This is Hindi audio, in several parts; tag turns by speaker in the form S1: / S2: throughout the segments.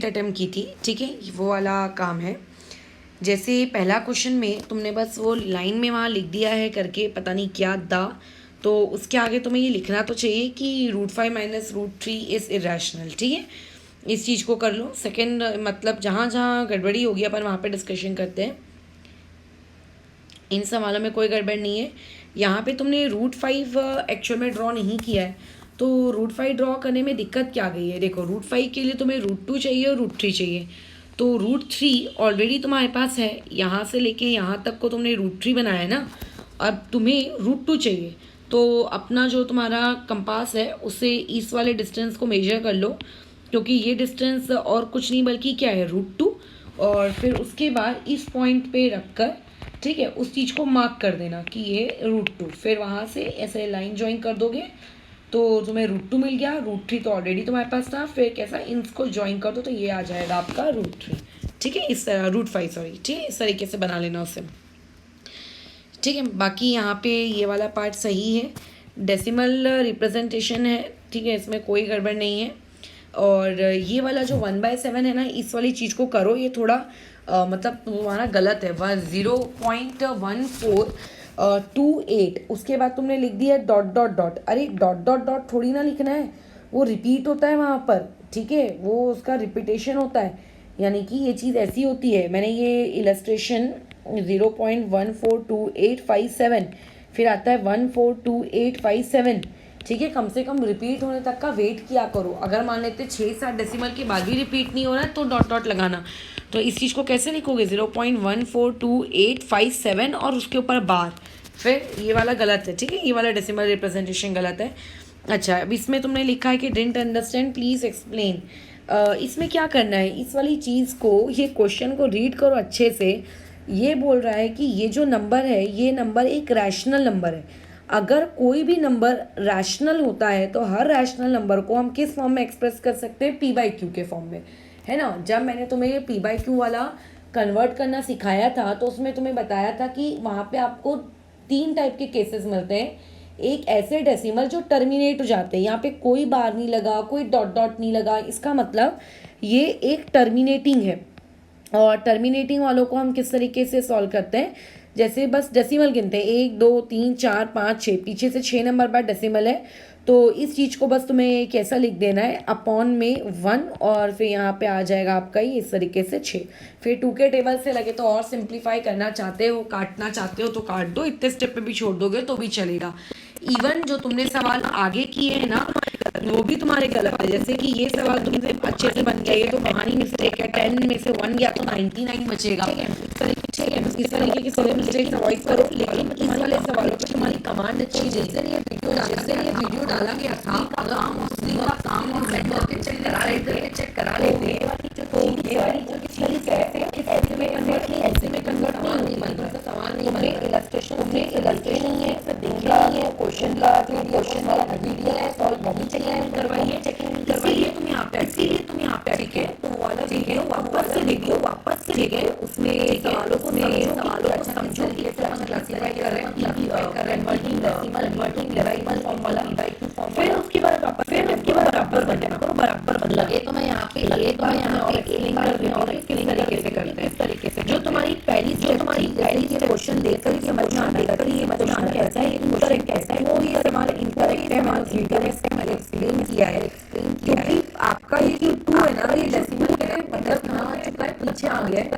S1: अटेम्प्ट की थी, ठीक है, वो वाला काम है। जैसे पहला क्वेश्चन में तुमने बस वो लाइन में वहाँ लिख दिया है करके पता नहीं क्या दा, तो उसके आगे तुम्हें ये लिखना तो चाहिए कि √5 माइनस √3 इज़ इरेशनल, ठीक है। इस चीज़ को कर लो। सेकंड मतलब जहाँ जहाँ गड़बड़ी होगी अपन वहाँ पे डिस्कशन करते हैं। इन सवालों में कोई गड़बड़ नहीं है। यहाँ पे तुमने √5 एक्चुअल में ड्रॉ नहीं किया है, तो √5 ड्रॉ करने में दिक्कत क्या गई है। देखो √5 के लिए तुम्हें √2 चाहिए और √3 चाहिए, तो √3 ऑलरेडी तुम्हारे पास है, यहाँ से लेके यहाँ तक को तुमने √3 बनाया है ना। अब तुम्हें √2 चाहिए, तो अपना जो तुम्हारा कंपास है उससे इस वाले डिस्टेंस को मेजर कर लो, क्योंकि ये डिस्टेंस और कुछ नहीं बल्कि क्या है √2। और फिर उसके बाद इस पॉइंट पे रख कर, ठीक है, उस चीज़ को मार्क कर देना कि ये √2। फिर वहाँ से ऐसे लाइन ज्वाइन कर दोगे तो तुम्हें √2 मिल गया। √3 तो ऑलरेडी तुम्हारे पास था, फिर कैसा इनको ज्वाइन कर दो तो ये आ जाएगा आपका √3, ठीक है। इस तरह √5 सॉरी, ठीक है, इस तरीके से बना लेना उसे, ठीक है। बाकी यहाँ पे ये वाला पार्ट सही है, डेसिमल रिप्रेजेंटेशन है, ठीक है, इसमें कोई गड़बड़ नहीं है। और ये वाला जो 1/7 है ना, इस वाली चीज़ को करो, ये थोड़ा मतलब तुम्हारा गलत है। 0.1428, उसके बाद तुमने लिख दिया डॉट डॉट डॉट। अरे डॉट डॉट डॉट थोड़ी ना लिखना है, वो रिपीट होता है वहाँ पर, ठीक है, वो उसका रिपीटेशन होता है, यानी कि ये चीज़ ऐसी होती है। मैंने ये इलस्ट्रेशन 0.142857, फिर आता है 142857, ठीक है। कम से कम रिपीट होने तक का वेट किया करो। अगर मान लेते 6-7 डेसिमल के बाद भी रिपीट नहीं हो रहा है तो डॉट डॉट लगाना। तो इस चीज़ को कैसे लिखोगे, 0.142857 और उसके ऊपर बार, फिर ये वाला गलत है, ठीक है, ये वाला डेसिमल रिप्रेजेंटेशन गलत है। अच्छा, अब इसमें तुमने लिखा है कि डिडंट अंडरस्टैंड प्लीज़ एक्सप्लेन। इसमें क्या करना है, इस वाली चीज़ को, ये क्वेश्चन को रीड करो अच्छे से। ये बोल रहा है कि ये जो नंबर है, ये नंबर एक रैशनल नंबर है। अगर कोई भी नंबर रैशनल होता है तो हर रैशनल नंबर को हम किस फॉर्म में एक्सप्रेस कर सकते हैं, p/q के फॉर्म में, है ना। जब मैंने तुम्हें p/q वाला कन्वर्ट करना सिखाया था तो उसमें तुम्हें बताया था कि वहाँ पे आपको 3 टाइप के केसेस मिलते हैं। एक ऐसे डेसिमल जो टर्मिनेट हो जाते हैं, यहाँ पे कोई बार नहीं लगा, कोई डॉट डॉट नहीं लगा, इसका मतलब ये एक टर्मिनेटिंग है। और टर्मिनेटिंग वालों को हम किस तरीके से सॉल्व करते हैं, जैसे बस डेसिमल गिनते हैं, 1 2 3 4 5 6, पीछे से 6 नंबर बाद डेसिमल है, तो इस चीज़ को बस तुम्हें कैसा लिख देना है, अपॉन में 1, और फिर यहाँ पे आ जाएगा आपका ये इस तरीके से 6। फिर 2 के टेबल से लगे तो और सिंप्लीफाई करना चाहते हो, काटना चाहते हो तो काट दो, इतने स्टेप पे भी छोड़ दोगे तो भी चलेगा। इवन जो तुमने सवाल आगे किए हैं ना, वो भी तुम्हारे गलत है। जैसे कि ये सवाल तुमसे अच्छे से बन गया, ये तो कहानी मिस्टेक है, 10 में से 1 गया तो 99 बचेगा, ठीक है। इस तरीके की सारे मिस्टेक्स अवॉइड करो। लेकिन इस वाले सवालों पर तुम्हारी कमांड अच्छी है, जिस दिन ये वीडियो डाला गया था, अगर हम उसने का काम हम सेट करके चेक करा लेते तो ये वाली जो चीज़ है ऐसे में कन्वर्ट नहीं बनता, सवाल नहीं बने, इलस्ट्रेशन है, फिर देखना है क्वेश्चन का, फिर क्वेश्चन वाला वीडियो है, सॉल्व नहीं चाहिए करवाइए, चेकिंग करवाइए। तुम यहाँ पे ठीक है, तो वाला वीडियो वापस से ठीक है, उसमें सवालों को समझो कि कैसे हम क्लासिफाई कर रहे हैं, कन्वर्टिंग डेसिमल फॉर्म वाला, फिर उसके बाद बराबर बन लगे तो मैं यहाँ पे एक्सप्लेन कर रही हूँ किस तरीके से करते हैं। इस तरीके से जो तुम्हारी पहली क्वेश्चन देकर ये समझना कैसा है, इनकरेक्ट कैसा है, वो ये हमारे इनकरेक्ट है, हमारे इनकरेक्ट है, मैंने एक्सप्लेन किया है। क्योंकि आपका ये जो 2 है ना, ये डेसिमल के मतलब कहाँ आ चुका है, पीछे आ गया है,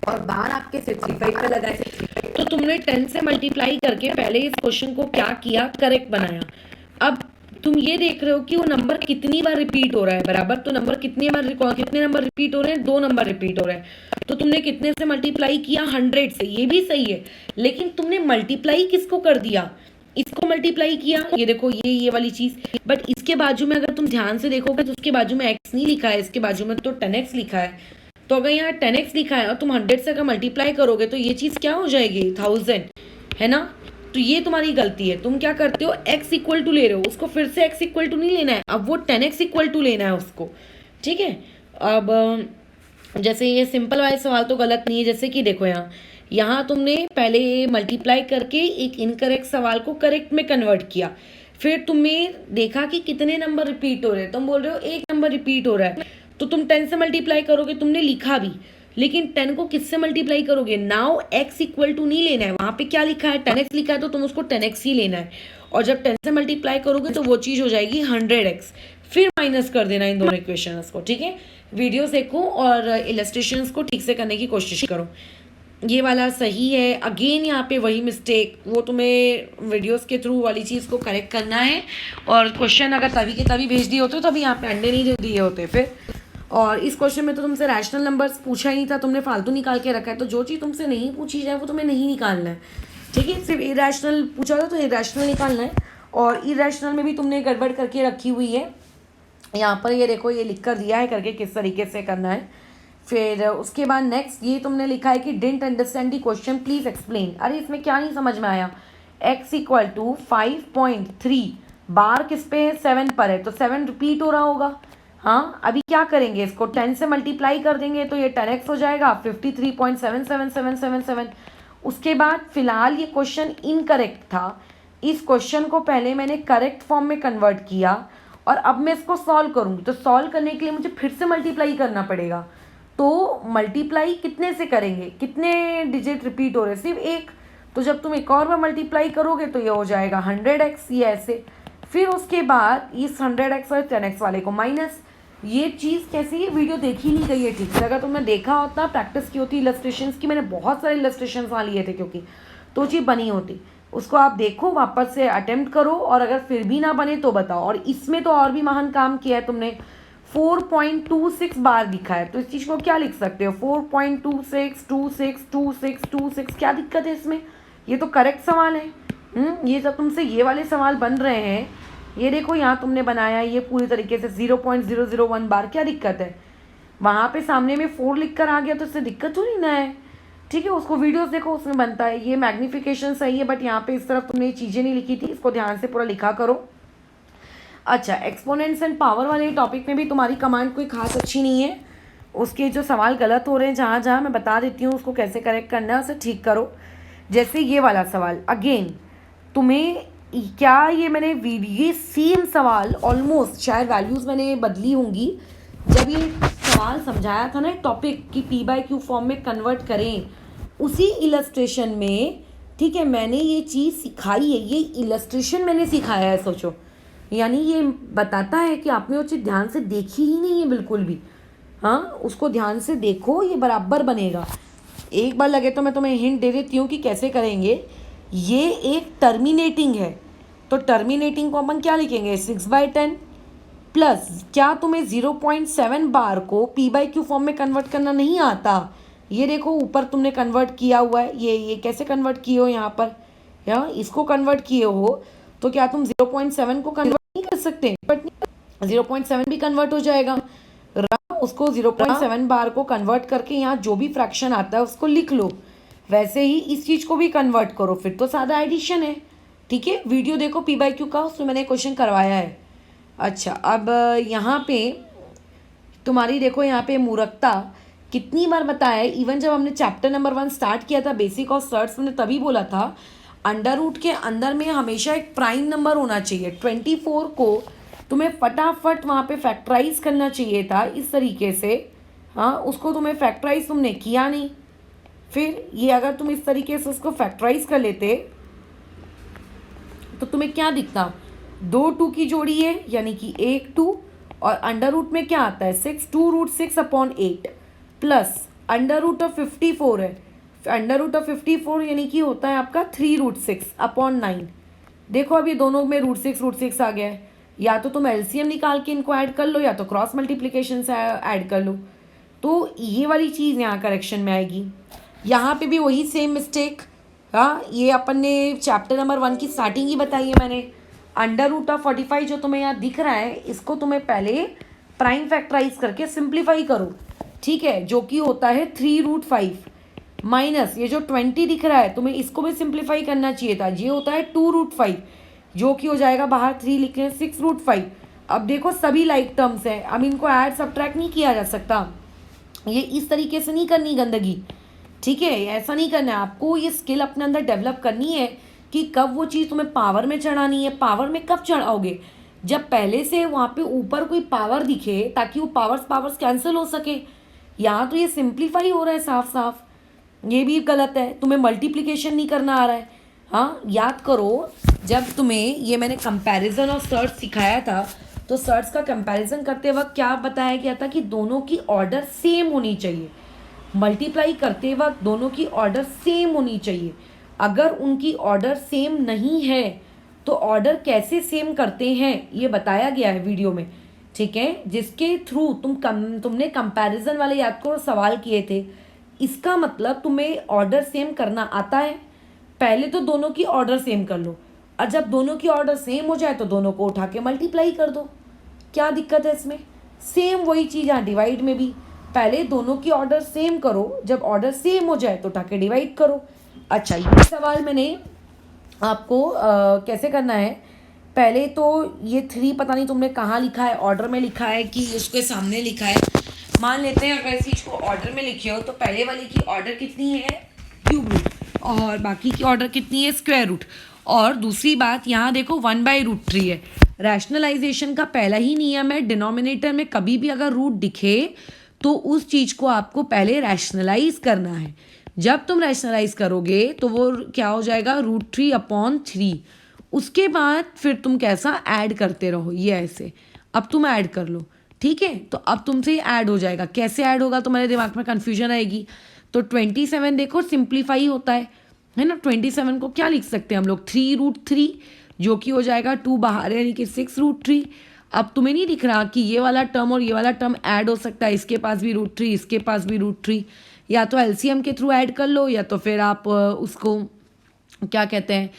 S1: और बाहर आपके 65 पे लगा है, तो तुमने 10 से मल्टीप्लाई करके पहले इस क्वेश्चन को क्या किया, करेक्ट बनाया। अब तुम ये देख रहे हो कि वो नंबर कितनी बार रिपीट हो रहा है, बराबर। तो नंबर कितने नंबर रिपीट हो रहे हैं, 2 नंबर रिपीट हो रहे हैं, तो तुमने कितने से मल्टीप्लाई किया, 100 से, ये भी सही है। लेकिन तुमने मल्टीप्लाई किसको कर दिया, इसको मल्टीप्लाई किया, ये देखो ये वाली चीज। बट इसके बाजू में अगर तुम ध्यान से देखोगे तो उसके बाजू में x नहीं लिखा है, इसके बाजू में तो 10x लिखा है। तो अगर यहाँ 10x लिखा है और तुम 100 से अगर मल्टीप्लाई करोगे तो ये चीज क्या हो जाएगी, 1000, है ना। तो ये तुम्हारी गलती है, तुम क्या करते हो, x इक्वल टू ले रहे हो, उसको फिर से x इक्वल टू नहीं लेना है, अब वो 10x इक्वल टू लेना है उसको, ठीक है। अब जैसे ये सिंपल वाले सवाल तो गलत नहीं है, जैसे कि देखो यहाँ तुमने पहले मल्टीप्लाई करके एक इनकरेक्ट सवाल को करेक्ट में कन्वर्ट किया, फिर तुमने देखा कि कितने नंबर रिपीट हो रहे हैं, तुम बोल रहे हो 1 नंबर रिपीट हो रहा है, तो तुम 10 से मल्टीप्लाई करोगे, तुमने लिखा भी, लेकिन 10 को किससे मल्टीप्लाई करोगे? नाउ x इक्वल टू नहीं लेना है, वहां पे क्या लिखा है 10x लिखा है, तो तुम उसको 10x ही लेना है, और जब 10 से मल्टीप्लाई करोगे तो वो चीज़ हो जाएगी 100x, फिर माइनस कर देना इन दोनों इक्वेशंस को, ठीक है। वीडियोस देखो और इलस्ट्रेशंस को ठीक से करने की कोशिश करो। ये वाला सही है। अगेन यहाँ पे वही मिस्टेक, वो तुम्हें वीडियोस के थ्रू वाली चीज़ को करेक्ट करना है, और क्वेश्चन अगर तभी के तभी भेज दिए होते तभी यहाँ पे अंडे नहीं दिए होते फिर। और इस क्वेश्चन में तो तुमसे रैशनल नंबर्स पूछा ही नहीं था, तुमने फालतू निकाल के रखा है, तो जो चीज़ तुमसे नहीं पूछी जाए वो तुम्हें नहीं निकालना है, ठीक है। सिर्फ इरेशनल पूछा था तो इरेशनल निकालना है, और इरेशनल में भी तुमने गड़बड़ करके रखी हुई है। यहाँ पर ये देखो, ये लिख कर दिया है करके किस तरीके से करना है। फिर उसके बाद नेक्स्ट ये तुमने लिखा है कि didn't understand the question please explain. अरे इसमें क्या नहीं समझ में आया? x इक्वल टू 5.3 बार किस पे है? 7 पर है, तो 7 रिपीट हो रहा होगा। हाँ, अभी क्या करेंगे, इसको 10 से मल्टीप्लाई कर देंगे तो ये 10x हो जाएगा, 53.77777। उसके बाद फिलहाल ये क्वेश्चन इनकरेक्ट था, इस क्वेश्चन को पहले मैंने करेक्ट फॉर्म में कन्वर्ट किया, और अब मैं इसको सॉल्व करूँगी, तो सॉल्व करने के लिए मुझे फिर से मल्टीप्लाई करना पड़ेगा। तो मल्टीप्लाई कितने से करेंगे, कितने डिजिट रिपीट हो रहे? सिर्फ एक। तो जब तुम एक और बार मल्टीप्लाई करोगे तो ये हो जाएगा 100x, ये ऐसे। फिर उसके बाद इस 100x और 10x वाले को माइनस। ये चीज़ कैसी है, वीडियो देखी नहीं गई है ठीक से। अगर तुमने देखा होता, प्रैक्टिस की होती इलस्ट्रेशंस की, मैंने बहुत सारे इलस्ट्रेशंस वहाँ लिए थे क्योंकि, तो चीज़ बनी होती। उसको आप देखो, वापस से अटेम्प्ट करो, और अगर फिर भी ना बने तो बताओ। और इसमें तो और भी महान काम किया है तुमने, 4.26 बार दिखा है, तो इस चीज़ को क्या लिख सकते हो? 4.26262626, क्या दिक्कत है इसमें? ये तो करेक्ट सवाल है। ये जब तुमसे ये वाले सवाल बन रहे हैं, ये देखो यहाँ तुमने बनाया ये पूरी तरीके से 0.001 बार, क्या दिक्कत है? वहाँ पे सामने में 4 लिख कर आ गया तो इससे दिक्कत थोड़ी ना है, ठीक है। उसको वीडियोस देखो, उसमें बनता है। ये मैग्निफिकेशन सही है, बट यहाँ पे इस तरफ तुमने ये चीज़ें नहीं लिखी थी, इसको ध्यान से पूरा लिखा करो। अच्छा, एक्सपोनेंट्स एंड पावर वाले टॉपिक में भी तुम्हारी कमांड कोई खास अच्छी नहीं है। उसके जो सवाल गलत हो रहे हैं जहाँ जहाँ, मैं बता देती हूँ उसको कैसे करेक्ट करना है, उसे ठीक करो। जैसे ये वाला सवाल, अगेन तुम्हें क्या ये मैंने ये सेम सवाल ऑलमोस्ट, शायद वैल्यूज़ मैंने बदली होंगी, जब ये सवाल समझाया था ना टॉपिक कि p/q फॉर्म में कन्वर्ट करें, उसी इलस्ट्रेशन में, ठीक है, मैंने ये चीज़ सिखाई है। ये इलस्ट्रेशन मैंने सिखाया है, सोचो। यानी ये बताता है कि आपने वो चीज़ ध्यान से देखी ही नहीं है बिल्कुल भी। हाँ, उसको ध्यान से देखो, ये बराबर बनेगा। एक बार लगे तो मैं तुम्हें हिंट दे देती हूँ कि कैसे करेंगे। ये एक टर्मिनेटिंग है, तो टर्मिनेटिंग को अपन क्या लिखेंगे? 6/10 प्लस, क्या तुम्हें 0.7 बार को p/q फॉर्म में कन्वर्ट करना नहीं आता? ये देखो ऊपर तुमने कन्वर्ट किया हुआ है, ये कैसे कन्वर्ट किए हो? यहाँ पर या इसको कन्वर्ट किए हो, तो क्या तुम 0.7 को कन्वर्ट नहीं कर सकते? बट 0.7 भी कन्वर्ट हो जाएगा। उसको 0.7 बार को कन्वर्ट करके यहाँ जो भी फ्रैक्शन आता है उसको लिख लो। वैसे ही इस चीज़ को भी कन्वर्ट करो, फिर तो सादा एडिशन है, ठीक है। वीडियो देखो p/q का, उसमें मैंने क्वेश्चन करवाया है। अच्छा, अब यहाँ पे तुम्हारी देखो, यहाँ पे मूर्खता कितनी बार बताया है। इवन जब हमने चैप्टर नंबर 1 स्टार्ट किया था, बेसिक ऑफ सर्ट्स, हमने तभी बोला था अंडर रूट के अंदर में हमेशा एक प्राइम नंबर होना चाहिए। 24 को तुम्हें फटाफट वहाँ पे फैक्टराइज करना चाहिए था इस तरीके से। हाँ, उसको तुम्हें फैक्टराइज तुमने किया नहीं। फिर ये अगर तुम इस तरीके से उसको फैक्टराइज कर लेते तो तुम्हें क्या दिखता? 2 2 की जोड़ी है, यानी कि 1 2, और अंडर रूट में क्या आता है? 6, 2√6/8 प्लस अंडर रूट ऑफ 54 है। अंडर रूट ऑफ 54 यानी कि होता है आपका 3√6/9। देखो अभी दोनों में √6 आ गया है। या तो तुम एलसीएम निकाल के इनको ऐड कर लो, या तो क्रॉस मल्टीप्लिकेशन से ऐड कर लो। तो ये वाली चीज़ यहाँ करेक्शन में आएगी। यहाँ पे भी वही सेम मिस्टेक। हाँ, ये अपन ने चैप्टर नंबर 1 की स्टार्टिंग ही बताई है मैंने। अंडर रूट ऑफ 45 जो तुम्हें यहाँ दिख रहा है, इसको तुम्हें पहले प्राइम फैक्टराइज करके सिंप्लीफाई करो, ठीक है, जो कि होता है 3√5 माइनस ये जो 20 दिख रहा है, तुम्हें इसको भी सिंप्लीफाई करना चाहिए था। ये होता है 2√5, जो कि हो जाएगा, बाहर 3 लिख रहे हैं, 6√5। अब देखो सभी लाइक टर्म्स हैं, अब इनको ऐड सब्ट्रैक्ट नहीं किया जा सकता। ये इस तरीके से नहीं करनी गंदगी, ठीक है, ऐसा नहीं करना है आपको। ये स्किल अपने अंदर डेवलप करनी है कि कब वो चीज़ तुम्हें पावर में चढ़ानी है। पावर में कब चढ़ाओगे? जब पहले से वहाँ पे ऊपर कोई पावर दिखे ताकि वो पावर्स पावर्स कैंसिल हो सके। यहाँ तो ये सिंप्लीफाई हो रहा है साफ साफ, ये भी गलत है। तुम्हें मल्टीप्लिकेशन नहीं करना आ रहा है। हाँ, याद करो, जब तुम्हें ये मैंने कंपैरिजन और सर्च सिखाया था तो सर्च का कंपैरिजन करते वक्त क्या बताया गया था कि दोनों की ऑर्डर सेम होनी चाहिए। मल्टीप्लाई करते वक्त दोनों की ऑर्डर सेम होनी चाहिए। अगर उनकी ऑर्डर सेम नहीं है तो ऑर्डर कैसे सेम करते हैं ये बताया गया है वीडियो में, ठीक है, जिसके थ्रू तुमने कंपैरिजन वाले याद करो सवाल किए थे। इसका मतलब तुम्हें ऑर्डर सेम करना आता है। पहले तो दोनों की ऑर्डर सेम कर लो, और जब दोनों की ऑर्डर सेम हो जाए तो दोनों को उठा के मल्टीप्लाई कर दो। क्या दिक्कत है इसमें? सेम वही चीज़ यहाँ डिवाइड में भी, पहले दोनों की ऑर्डर सेम करो, जब ऑर्डर सेम हो जाए तो उठा के डिवाइड करो। अच्छा, ये सवाल मैंने आपको कैसे करना है, पहले तो ये 3 पता नहीं तुमने कहाँ लिखा है, ऑर्डर में लिखा है कि उसके सामने लिखा है। मान लेते हैं अगर इस चीज़ को ऑर्डर में लिखे हो तो पहले वाले की ऑर्डर कितनी है, क्यूब रूट, और बाकी की ऑर्डर कितनी है, स्क्वायर रूट। और दूसरी बात यहाँ देखो 1/√3 है। रैशनलाइजेशन का पहला ही नियम है, डिनोमिनेटर में कभी भी अगर रूट दिखे तो उस चीज़ को आपको पहले रैशनलाइज करना है। जब तुम रैशनलाइज करोगे तो वो क्या हो जाएगा, √3/3। उसके बाद फिर तुम कैसा ऐड करते रहो, ये ऐसे। अब तुम ऐड कर लो, ठीक है, तो अब तुमसे ये ऐड हो जाएगा। कैसे ऐड होगा तुम्हारे दिमाग में कन्फ्यूजन आएगी। तो 27 देखो सिंप्लीफाई होता है ना। 27 को क्या लिख सकते हैं हम लोग, 3√3, जो कि हो जाएगा 2 बाहर यानी कि 6√3। अब तुम्हें नहीं दिख रहा कि ये वाला टर्म और ये वाला टर्म ऐड हो सकता है, इसके पास भी √3 इसके पास भी √3। या तो एलसीएम के थ्रू ऐड कर लो या तो फिर आप उसको क्या कहते हैं,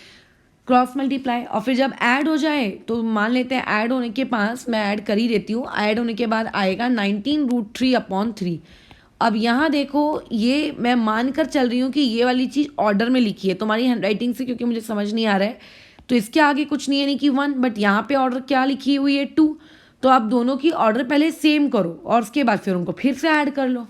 S1: क्रॉस मल्टीप्लाई। और फिर जब ऐड हो जाए तो मान लेते हैं ऐड होने के पास, मैं ऐड कर ही देती हूँ, ऐड होने के बाद आएगा 19√3/3। अब यहाँ देखो, ये मैं मान कर चल रही हूँ कि ये वाली चीज़ ऑर्डर में लिखी है तुम्हारी हैंडराइटिंग से, क्योंकि मुझे समझ नहीं आ रहा है तो इसके आगे कुछ नहीं है, नहीं कि 1, बट यहाँ पे ऑर्डर क्या लिखी हुई है, 2। तो आप दोनों की ऑर्डर पहले सेम करो और उसके बाद फिर उनको फिर से ऐड कर लो,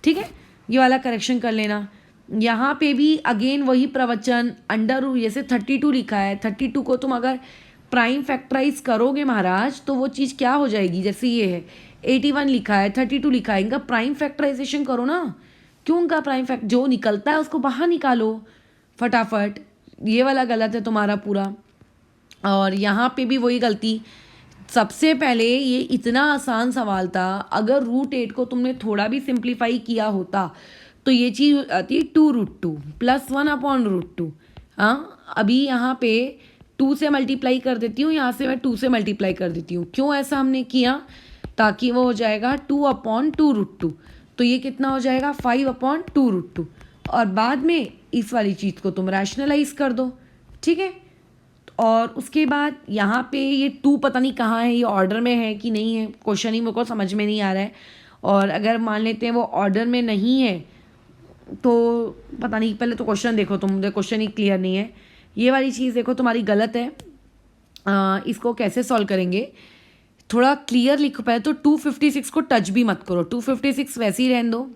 S1: ठीक है। ये वाला करेक्शन कर लेना। यहाँ पे भी अगेन वही प्रवचन, अंडर रूट, जैसे 32 लिखा है, 32 को तुम अगर प्राइम फैक्टराइज करोगे महाराज तो वो चीज़ क्या हो जाएगी, जैसे ये है 81 लिखा है, 32 लिखा है, इनका प्राइम फैक्टराइजेशन करो ना। क्यों इनका प्राइम फैक्ट, जो निकलता है उसको बाहर निकालो फटाफट। ये वाला गलत है तुम्हारा पूरा। और यहाँ पे भी वही गलती। सबसे पहले ये इतना आसान सवाल था, अगर √8 को तुमने थोड़ा भी सिंप्लीफाई किया होता तो ये चीज़ आती है 2√2 + 1/√2। हाँ, अभी यहाँ पे 2 से मल्टीप्लाई कर देती हूँ, यहाँ से मैं 2 से मल्टीप्लाई कर देती हूँ। क्यों ऐसा हमने किया, ताकि वो हो जाएगा 2/2√2। तो ये कितना हो जाएगा, 5/2√2। और बाद में इस वाली चीज़ को तुम रैशनलाइज कर दो, ठीक है। और उसके बाद यहाँ पे ये 2 पता नहीं कहाँ है, ये ऑर्डर में है कि नहीं है, क्वेश्चन ही मेरे को समझ में नहीं आ रहा है। और अगर मान लेते हैं वो ऑर्डर में नहीं है तो पता नहीं, पहले तो क्वेश्चन देखो तुम, मुझे क्वेश्चन ही क्लियर नहीं है। ये वाली चीज़ देखो तुम्हारी गलत है। इसको कैसे सॉल्व करेंगे, थोड़ा क्लियर लिखो। पहले तो 256 को टच भी मत करो, 256 वैसे ही रहने दो।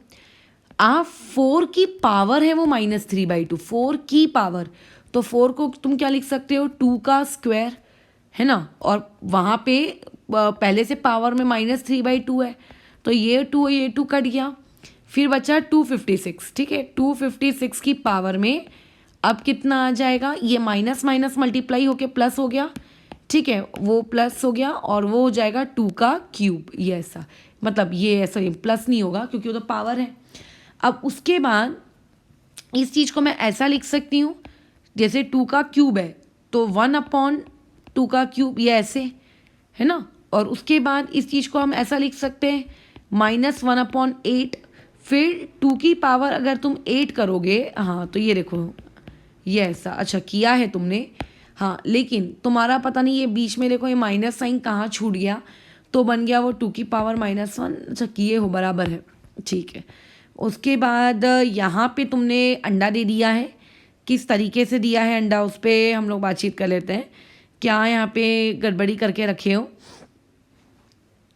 S1: आप 4 की पावर है वो -3/2, 4 की पावर, तो 4 को तुम क्या लिख सकते हो, 2 का स्क्वायर, है ना। और वहाँ पे पहले से पावर में -3/2 है, तो ये 2 कट गया, फिर बचा 256, ठीक है। 256 की पावर में अब कितना आ जाएगा, ये माइनस माइनस मल्टीप्लाई होके प्लस हो गया, ठीक है, वो प्लस हो गया और वो हो जाएगा 2 का क्यूब। ये ऐसा, मतलब ये ऐसा प्लस नहीं होगा क्योंकि वो तो पावर है। अब उसके बाद इस चीज़ को मैं ऐसा लिख सकती हूँ, जैसे 2 का क्यूब है तो 1/2 का क्यूब, ये ऐसे, है ना। और उसके बाद इस चीज़ को हम ऐसा लिख सकते हैं -1/8। फिर 2 की पावर अगर तुम 8 करोगे, हाँ तो ये देखो ये ऐसा, अच्छा किया है तुमने, हाँ, लेकिन तुम्हारा पता नहीं ये बीच में देखो ये माइनस साइन कहाँ छूट गया, तो बन गया वो 2 की पावर -1। अच्छा किए हो, बराबर है, ठीक है। उसके बाद यहाँ पे तुमने अंडा दे दिया है, किस तरीके से दिया है अंडा उस पर हम लोग बातचीत कर लेते हैं। क्या यहाँ पे गड़बड़ी करके रखे हो,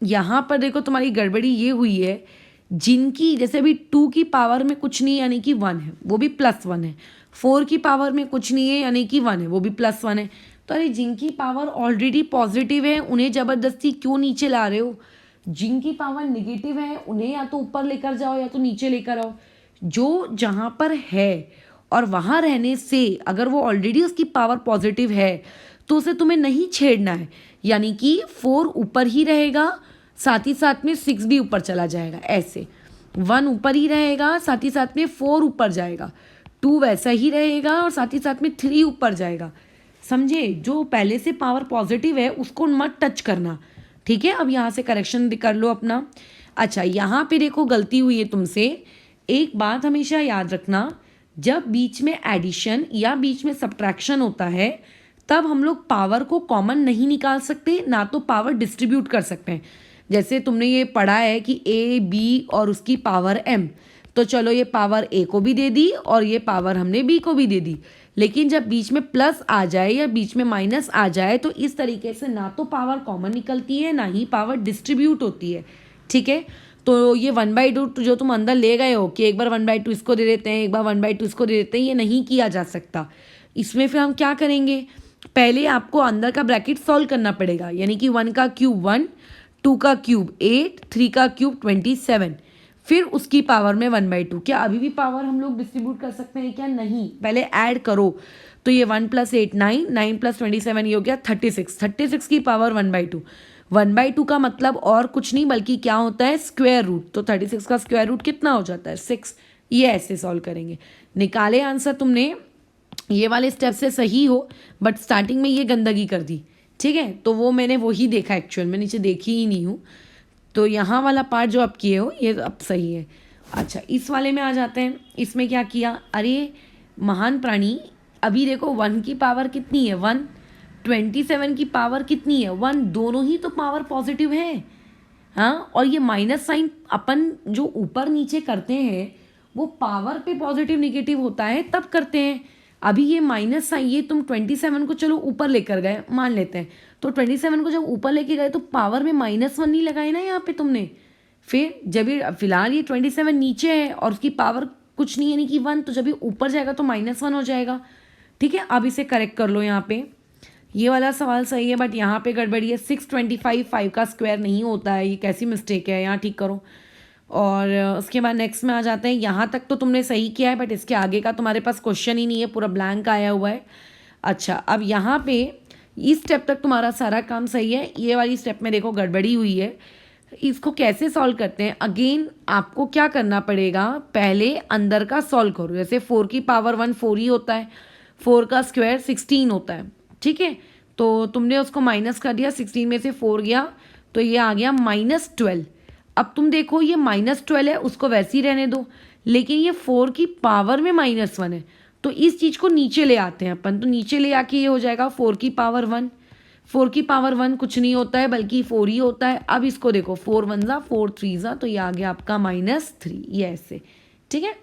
S1: यहाँ पर देखो तुम्हारी गड़बड़ी ये हुई है, जिनकी जैसे अभी 2 की पावर में कुछ नहीं यानी कि 1 है, वो भी +1 है। 4 की पावर में कुछ नहीं है यानी कि 1 है, वो भी +1 है। तो अरे जिनकी पावर ऑलरेडी पॉजिटिव है उन्हें ज़बरदस्ती क्यों नीचे ला रहे हो? जिनकी पावर निगेटिव है उन्हें या तो ऊपर लेकर जाओ या तो नीचे लेकर आओ। जो जहाँ पर है और वहाँ रहने से अगर वो ऑलरेडी उसकी पावर पॉजिटिव है तो उसे तुम्हें नहीं छेड़ना है, यानी कि 4 ऊपर ही रहेगा, साथ ही साथ में 6 भी ऊपर चला जाएगा। ऐसे 1 ऊपर ही रहेगा, साथ ही साथ में 4 ऊपर जाएगा, 2 वैसा ही रहेगा और साथ ही साथ में 3 ऊपर जाएगा। समझे? जो पहले से पावर पॉजिटिव है उसको मत टच करना, ठीक है? अब यहाँ से करेक्शन कर लो अपना। अच्छा, यहाँ पे देखो गलती हुई है तुमसे। एक बात हमेशा याद रखना, जब बीच में एडिशन या बीच में सब्ट्रैक्शन होता है तब हम लोग पावर को कॉमन नहीं निकाल सकते, ना तो पावर डिस्ट्रीब्यूट कर सकते हैं। जैसे तुमने ये पढ़ा है कि ए बी और उसकी पावर m, तो चलो ये पावर a को भी दे दी और ये पावर हमने b को भी दे दी, लेकिन जब बीच में प्लस आ जाए या बीच में माइनस आ जाए तो इस तरीके से ना तो पावर कॉमन निकलती है ना ही पावर डिस्ट्रीब्यूट होती है, ठीक है? तो ये 1/2 जो तुम अंदर ले गए हो कि एक बार 1/2 इसको दे देते हैं, एक बार 1/2 इसको दे देते हैं, ये नहीं किया जा सकता। इसमें फिर हम क्या करेंगे, पहले आपको अंदर का ब्रैकेट सॉल्व करना पड़ेगा, यानी कि 1 का क्यूब 1, 2 का क्यूब 8, 3 का क्यूब 27, फिर उसकी पावर में 1/2। क्या अभी भी पावर हम लोग डिस्ट्रीब्यूट कर सकते हैं क्या? नहीं, पहले ऐड करो। तो ये 1 + 8 9, 9 + 27 ये हो गया 36, 36 की पावर 1/2। 1/2 का मतलब और कुछ नहीं बल्कि क्या होता है, स्क्वायर रूट। तो 36 का स्क्वायर रूट कितना हो जाता है? 6। ये ऐसे सॉल्व करेंगे। निकाले आंसर तुमने, ये वाले स्टेप से सही हो, बट स्टार्टिंग में ये गंदगी कर दी, ठीक है? तो वो मैंने वही देखा, एक्चुअल में नीचे देखी ही नहीं हूँ। तो यहाँ वाला पार्ट जो आप किए हो ये अब सही है। अच्छा, इस वाले में आ जाते हैं। इसमें क्या किया, अरे महान प्राणी, अभी देखो 1 की पावर कितनी है 1, 27 की पावर कितनी है 1, दोनों ही तो पावर पॉजिटिव है। हाँ, और ये माइनस साइन अपन जो ऊपर नीचे करते हैं वो पावर पे पॉजिटिव निगेटिव होता है तब करते हैं। अभी ये माइनस साइन, ये तुम 27 को चलो ऊपर लेकर गए मान लेते हैं, तो 27 को जब ऊपर लेके गए तो पावर में -1 नहीं लगाए ना यहाँ पे तुमने। फिर जब ये फिलहाल ये 27 नीचे है और उसकी पावर कुछ नहीं है, यानी कि 1, तो जब ये ऊपर जाएगा तो -1 हो जाएगा, ठीक है? अब इसे करेक्ट कर लो। यहाँ पे ये वाला सवाल सही है, बट यहाँ पे गड़बड़ी है। 625 5 का स्क्वायर नहीं होता है, ये कैसी मिस्टेक है, यहाँ ठीक करो। और उसके बाद नेक्स्ट में आ जाते हैं। यहाँ तक तो तुमने सही किया है, बट इसके आगे का तुम्हारे पास क्वेश्चन ही नहीं है, पूरा ब्लैंक आया हुआ है। अच्छा, अब यहाँ पे इस स्टेप तक तुम्हारा सारा काम सही है, ये वाली स्टेप में देखो गड़बड़ी हुई है। इसको कैसे सॉल्व करते हैं, अगेन आपको क्या करना पड़ेगा, पहले अंदर का सॉल्व करो। जैसे 4 की पावर 1 4 ही होता है, 4 का स्क्वायर 16 होता है, ठीक है? तो तुमने उसको माइनस कर दिया, 16 में से 4 गया तो ये आ गया -12। अब तुम देखो ये -12 है, उसको वैसे ही रहने दो, लेकिन ये 4 की पावर में -1 है, तो इस चीज़ को नीचे ले आते हैं अपन। तो नीचे ले आके ये हो जाएगा 4 की पावर 1। 4 की पावर 1 कुछ नहीं होता है बल्कि 4 ही होता है। अब इसको देखो 4 1 ज़ा 4 3 ज़ा, तो ये आ गया आपका -3, ये ऐसे, ठीक है?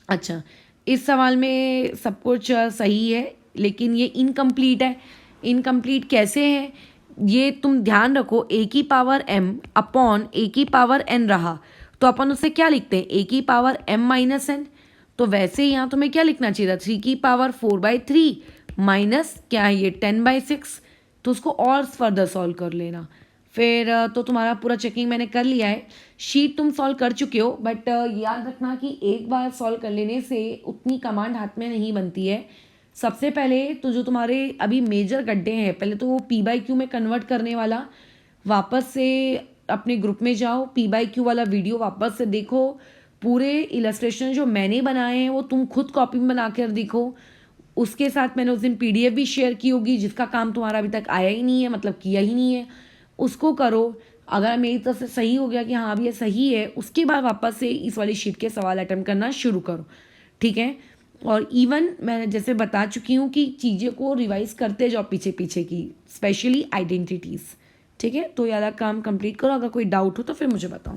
S1: अच्छा, इस सवाल में सब कुछ सही है, लेकिन ये इनकम्प्लीट है। इनकम्प्लीट कैसे है ये तुम ध्यान रखो। a की पावर m अपॉन a की पावर n रहा, तो अपन उससे क्या लिखते हैं, a की पावर m - n। तो वैसे यहाँ तुम्हें क्या लिखना चाहिए था, 3 की पावर 4/3 माइनस क्या है ये 10/6। तो उसको और फर्दर सॉल्व कर लेना। फिर तो तुम्हारा पूरा चेकिंग मैंने कर लिया है, शीट तुम सॉल्व कर चुके हो, बट याद रखना कि एक बार सॉल्व कर लेने से उतनी कमांड हाथ में नहीं बनती है। सबसे पहले तो जो तुम्हारे अभी मेजर गड्ढे हैं, पहले तो वो p/q में कन्वर्ट करने वाला वापस से अपने ग्रुप में जाओ, p/q वाला वीडियो वापस से देखो। पूरे इलस्ट्रेशन जो मैंने बनाए हैं वो तुम खुद कॉपी में बना कर देखो। उसके साथ मैंने उस दिन PDF भी शेयर की होगी, जिसका काम तुम्हारा अभी तक आया ही नहीं है, मतलब किया ही नहीं है, उसको करो। अगर मेरी तरफ से सही हो गया कि हाँ अब ये सही है, उसके बाद वापस से इस वाली शीट के सवाल अटेम्प्ट करना शुरू करो, ठीक है? और इवन मैं जैसे बता चुकी हूँ कि चीज़ें को रिवाइज करते जाओ पीछे पीछे की, स्पेशली आइडेंटिटीज़, ठीक है? तो ये वाला काम कंप्लीट करो। अगर कोई डाउट हो तो फिर मुझे बताओ।